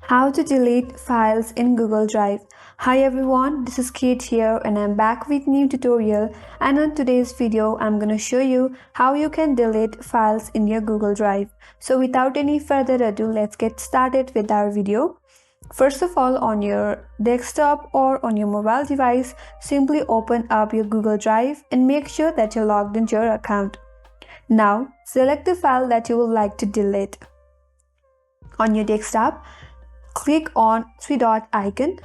How to delete files in Google Drive. Hi everyone, this is Kate here and I'm back with new tutorial, and on today's video I'm going to show you how you can delete files in your Google Drive. So without any further ado, let's get started with our video. First of all, on your desktop or on your mobile device, simply open up your Google Drive and make sure that you're logged into your account. Now select the file that you would like to delete. On your desktop, click on three-dot icon.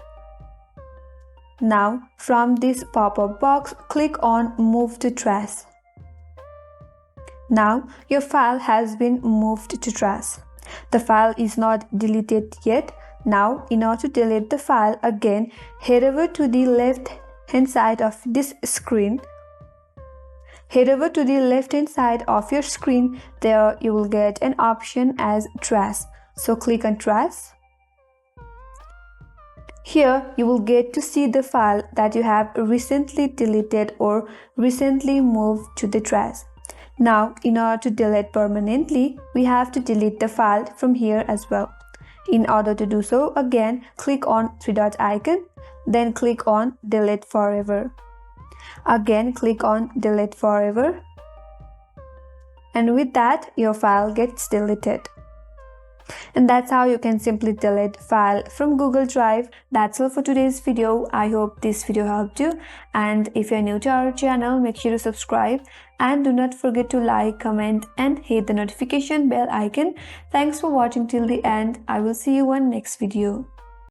Now from this pop-up box, click on Move to Trash. Now your file has been moved to trash. The file is not deleted yet. Now in order to delete the file, again head over to the left hand side of this screen. Head over to the left hand side of your screen. There you will get an option as Trash. So click on Trash. Here you will get to see the file that you have recently deleted or recently moved to the trash. Now in order to delete permanently, we have to delete the file from here as well. In order to do so, again click on three-dot icon, then click on Delete Forever. Again click on Delete Forever, and with that your file gets deleted. And that's how you can simply delete file from Google Drive. That's all for today's video. I hope this video helped you, and if you're new to our channel, make sure to subscribe and do not forget to like, comment and hit the notification bell icon. Thanks for watching till the end. I will see you on next video.